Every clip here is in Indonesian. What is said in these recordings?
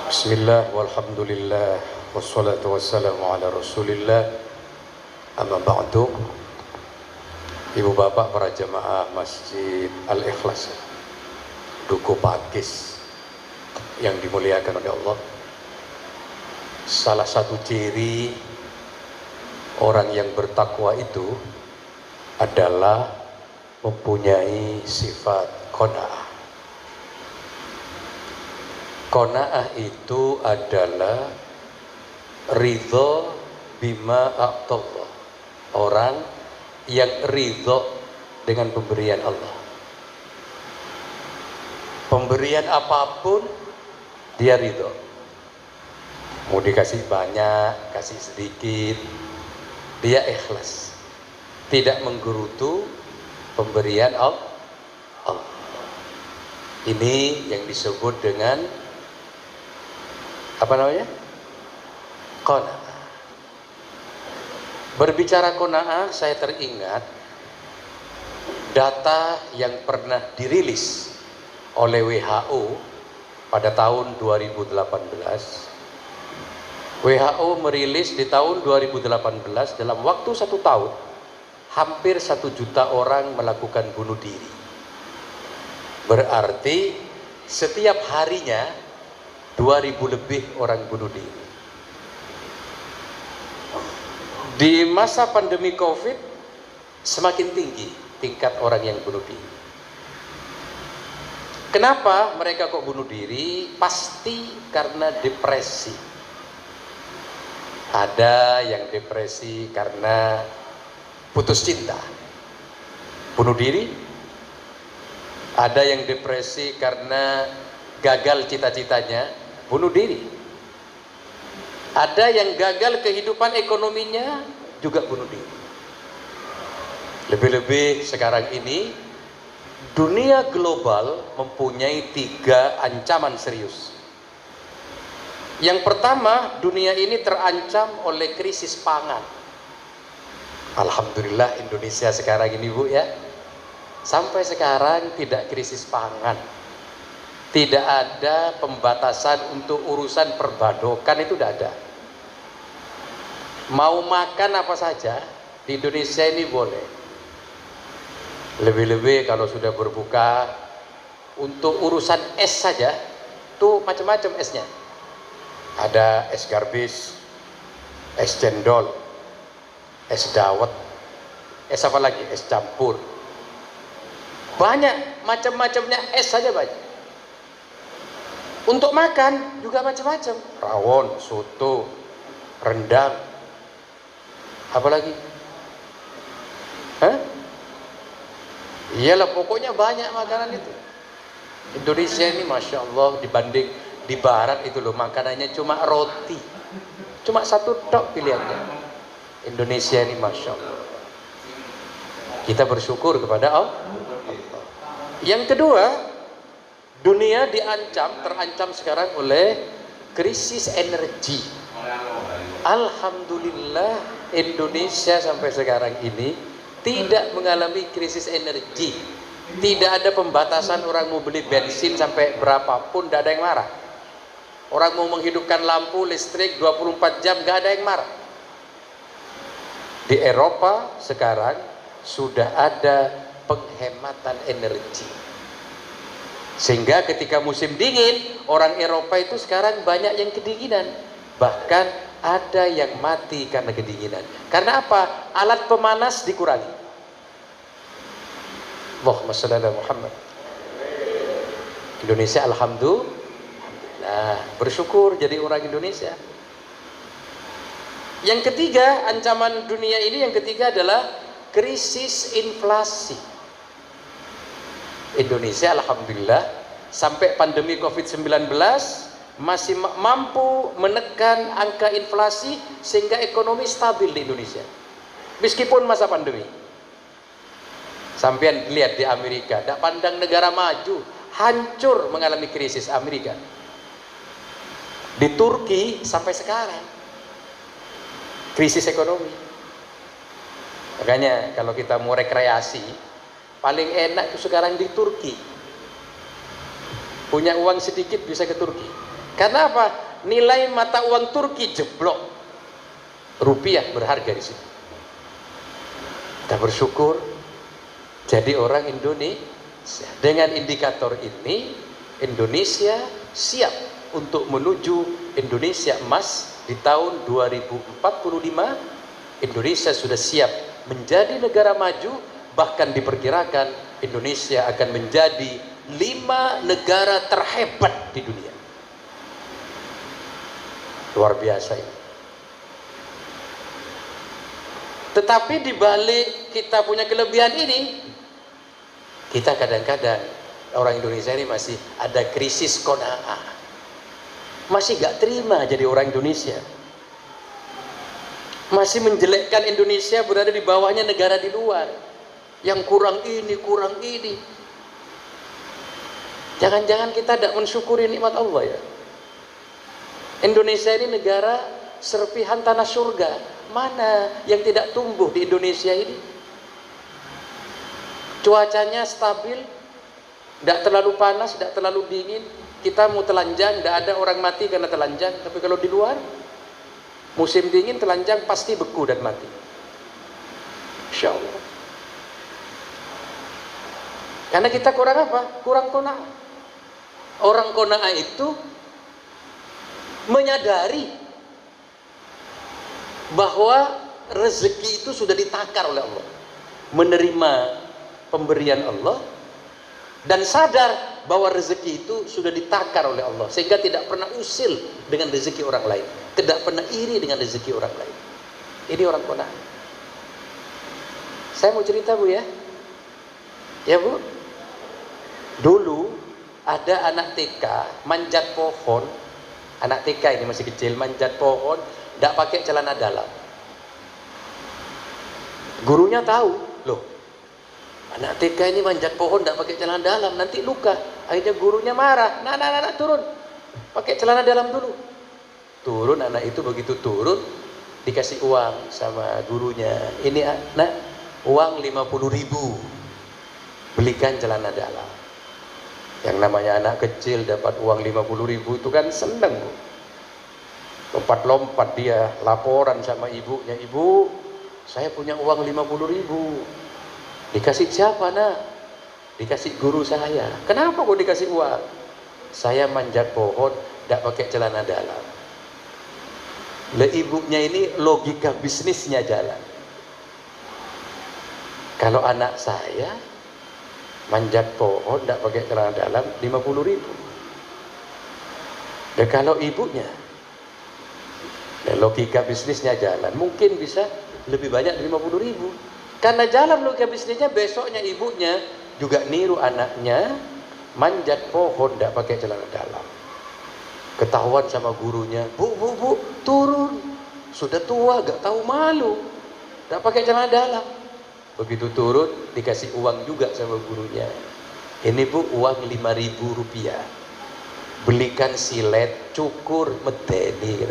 Bismillah walhamdulillah wassalatu wassalamu ala rasulillah. Amma ba'du. Ibu bapak para jamaah Masjid Al-Ikhlas Duku Pakis yang dimuliakan oleh Allah, salah satu ciri orang yang bertakwa itu adalah mempunyai sifat qanaah. Qanaah itu adalah ridho bima a'tallah, orang yang ridho dengan pemberian Allah. Pemberian apapun dia ridho, mau dikasih banyak, kasih sedikit, dia ikhlas, tidak menggerutu pemberian Allah. Ini yang disebut dengan apa namanya? Qanaah. Berbicara qanaah, saya teringat data yang pernah dirilis oleh WHO pada tahun 2018. WHO merilis di tahun 2018 dalam waktu 1 tahun hampir 1 juta orang melakukan bunuh diri. Berarti setiap harinya 2000 lebih orang bunuh diri. Di masa pandemi COVID semakin tinggi tingkat orang yang bunuh diri. Kenapa mereka kok bunuh diri? Pasti karena depresi. Ada yang depresi karena putus cinta, bunuh diri. Ada yang depresi karena gagal cita-citanya, bunuh diri. Ada yang gagal kehidupan ekonominya, juga bunuh diri. Lebih-lebih sekarang ini dunia global mempunyai 3 ancaman serius. Yang pertama, dunia ini terancam oleh krisis pangan. Alhamdulillah Indonesia sekarang ini, Bu, ya, sampai sekarang tidak krisis pangan. Tidak ada pembatasan untuk urusan perbadokan, itu tidak ada. Mau makan apa saja di Indonesia ini boleh. Lebih-lebih kalau sudah berbuka, untuk urusan es saja tuh macam-macam esnya. Ada es garbis, es cendol, es dawet, es apa lagi, es campur. Banyak macam-macamnya, es saja banyak. Untuk makan juga macam-macam, rawon, soto, rendang, apa lagi? Iyalah, pokoknya banyak makanan itu. Indonesia ini Masya Allah, dibanding di barat itu loh, makanannya cuma roti, cuma 1 tok pilihannya. Indonesia ini Masya Allah, kita bersyukur kepada Allah. Yang kedua, dunia terancam sekarang oleh krisis energi. Alhamdulillah Indonesia sampai sekarang ini tidak mengalami krisis energi. Tidak ada pembatasan, orang mau beli bensin sampai berapapun tidak ada yang marah. Orang mau menghidupkan lampu listrik 24 jam nggak ada yang marah. Di Eropa sekarang sudah ada penghematan energi, sehingga ketika musim dingin orang Eropa itu sekarang banyak yang kedinginan, bahkan ada yang mati karena kedinginan. Karena apa? Alat pemanas dikurangi. Allahumma shalli ala Muhammad. Indonesia alhamdulillah bersyukur jadi orang Indonesia. Yang ketiga, ancaman dunia ini yang ketiga adalah krisis inflasi. Indonesia alhamdulillah sampai pandemi COVID-19 masih mampu menekan angka inflasi sehingga ekonomi stabil di Indonesia meskipun masa pandemi. Sampean lihat di Amerika, tidak pandang negara maju, hancur mengalami krisis Amerika. Di Turki sampai sekarang krisis ekonomi. Makanya kalau kita mau rekreasi, paling enak itu sekarang di Turki. Punya uang sedikit bisa ke Turki. Karena apa? Nilai mata uang Turki jeblok, rupiah berharga di situ. Kita bersyukur jadi orang Indonesia. Dengan indikator ini, Indonesia siap untuk menuju Indonesia emas di tahun 2045. Indonesia sudah siap menjadi negara maju, bahkan diperkirakan Indonesia akan menjadi 5 negara terhebat di dunia. Luar biasa ini. Tetapi di balik kita punya kelebihan ini, kita kadang-kadang orang Indonesia ini masih ada krisis qanaah. Masih gak terima jadi orang Indonesia. Masih menjelekkan Indonesia berada di bawahnya negara di luar. Yang kurang ini, kurang ini. Jangan-jangan kita tidak mensyukuri nikmat Allah ya. Indonesia ini negara serpihan tanah surga. Mana yang tidak tumbuh di Indonesia ini? Cuacanya stabil, tidak terlalu panas, tidak terlalu dingin. Kita mau telanjang, tidak ada orang mati karena telanjang. Tapi kalau di luar, musim dingin telanjang pasti beku dan mati. Insya Allah. Karena kita kurang apa? Kurang qanaah. Orang qanaah itu menyadari bahwa rezeki itu sudah ditakar oleh Allah, menerima pemberian Allah, dan sadar bahwa rezeki itu sudah ditakar oleh Allah, sehingga tidak pernah usil dengan rezeki orang lain, tidak pernah iri dengan rezeki orang lain. Ini orang qanaah. Saya mau cerita Bu ya. Ya Bu, dulu ada anak TK manjat pohon. Anak TK ini masih kecil, manjat pohon, tidak pakai celana dalam. Gurunya tahu, loh, anak TK ini manjat pohon tidak pakai celana dalam, nanti luka. Akhirnya gurunya marah, nah, turun, pakai celana dalam dulu. Turun, anak itu begitu turun, dikasih uang sama gurunya. Ini nak, uang 50.000, belikan celana dalam. Yang namanya anak kecil dapat uang 50.000 itu kan seneng. Lompat-lompat dia laporan sama ibunya, ibu, saya punya uang 50.000. Dikasih siapa nak? Dikasih guru saya. Kenapa kok dikasih uang? Saya manjat pohon, tidak pakai celana dalam. Lah ibunya ini logika bisnisnya jalan. Kalau anak saya manjat pohon tidak pakai celana dalam 50.000. Dan kalau ibunya, dan logika bisnisnya jalan, mungkin bisa lebih banyak dari 50.000. Karena jalan logika bisnisnya, besoknya ibunya juga niru anaknya manjat pohon tidak pakai celana dalam. Ketahuan sama gurunya, bu, turun, sudah tua, gak tahu malu, tidak pakai celana dalam. Begitu turun, dikasih uang juga sama gurunya. Ini Bu, uang 5.000 rupiah. Belikan silet, cukur, medeni.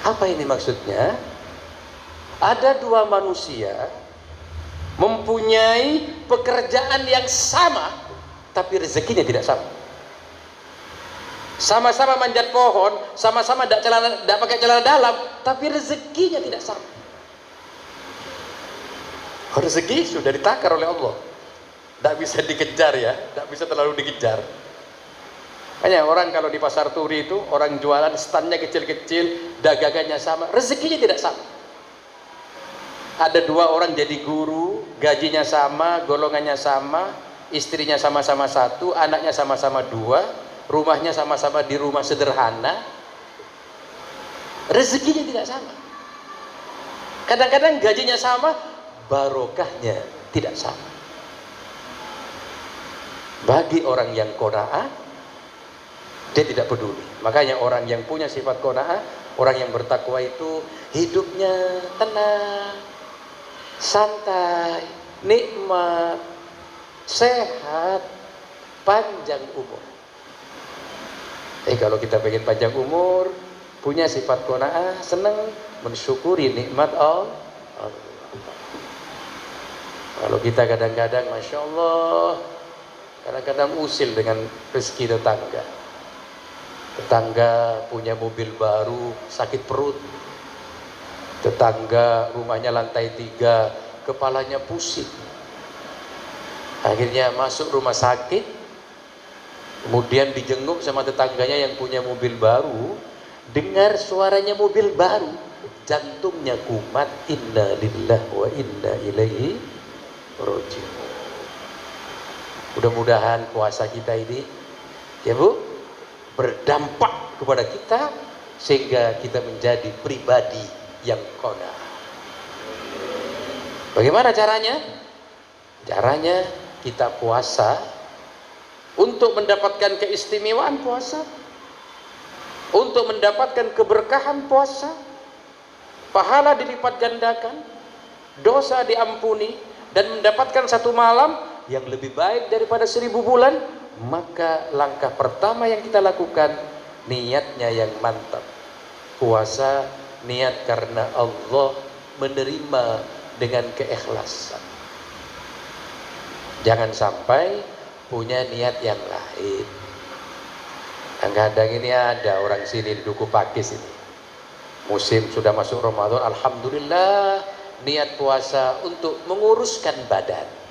Apa ini maksudnya? Ada dua manusia mempunyai pekerjaan yang sama, tapi rezekinya tidak sama. Sama-sama manjat pohon, sama-sama tidak pakai celana dalam, tapi rezekinya tidak sama. Rezeki sudah ditakar oleh Allah, tidak bisa dikejar ya, tidak bisa terlalu dikejar. Hanya orang kalau di pasar turi itu, orang jualan standnya kecil-kecil, dagangannya sama, rezekinya tidak sama. Ada dua orang jadi guru, gajinya sama, golongannya sama, istrinya sama-sama satu, anaknya sama-sama dua, rumahnya sama-sama di rumah sederhana, rezekinya tidak sama. Kadang-kadang gajinya sama, barokahnya tidak sama. Bagi orang yang qanaah, dia tidak peduli. Makanya orang yang punya sifat qanaah, orang yang bertakwa itu hidupnya tenang, santai, nikmat, sehat, panjang umur. Kalau kita pengen panjang umur, punya sifat qanaah, senang mensyukuri nikmat Allah. Kalau kita kadang-kadang, Masya Allah, Kadang-kadang usil dengan rezeki tetangga. Tetangga punya mobil baru, sakit perut. Tetangga rumahnya lantai 3, kepalanya pusing. Akhirnya masuk rumah sakit, kemudian dijenguk sama tetangganya yang punya mobil baru. Dengar suaranya mobil baru, jantungnya kumat. Inna lillahi wa inna ilaihi raji'un. Mudah-mudahan puasa kita ini, ya Bu, berdampak kepada kita sehingga kita menjadi pribadi yang qanaah. Bagaimana caranya? Caranya kita puasa untuk mendapatkan keistimewaan puasa, untuk mendapatkan keberkahan puasa, pahala dilipat gandakan, dosa diampuni, dan mendapatkan satu malam yang lebih baik daripada 1000 bulan. Maka langkah pertama yang kita lakukan, niatnya yang mantap. Puasa niat karena Allah, menerima dengan keikhlasan. Jangan sampai punya niat yang lain. Kadang ini ada orang sini di Duku Pakis ini, musim sudah masuk Ramadan, alhamdulillah, niat puasa untuk menguruskan badan.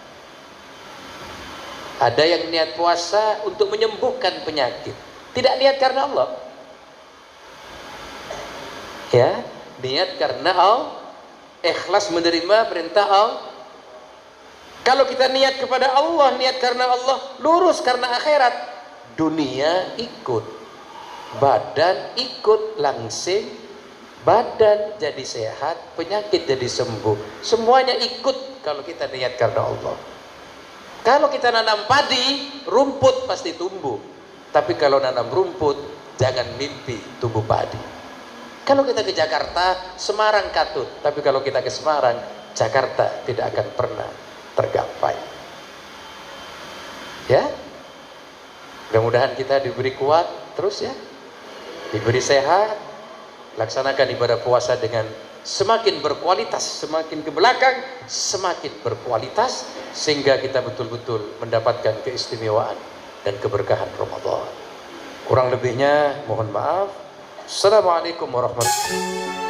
Ada yang niat puasa untuk menyembuhkan penyakit, tidak niat karena Allah. Ya, niat karena Allah, ikhlas menerima perintah Allah. Kalau kita niat kepada Allah, niat karena Allah, lurus karena akhirat, dunia ikut, badan ikut langsing, badan jadi sehat, penyakit jadi sembuh, semuanya ikut kalau kita niat karena Allah. Kalau kita nanam padi, rumput pasti tumbuh. Tapi kalau nanam rumput, jangan mimpi tumbuh padi. Kalau kita ke Jakarta, Semarang katut. Tapi kalau kita ke Semarang, Jakarta tidak akan pernah tergapai. Ya, mudah-mudahan kita diberi kuat terus ya, diberi sehat, laksanakan ibadah puasa dengan semakin berkualitas, semakin ke belakang semakin berkualitas, sehingga kita betul-betul mendapatkan keistimewaan dan keberkahan Ramadan. Kurang lebihnya mohon maaf. Assalamualaikum warahmatullahi wabarakatuh.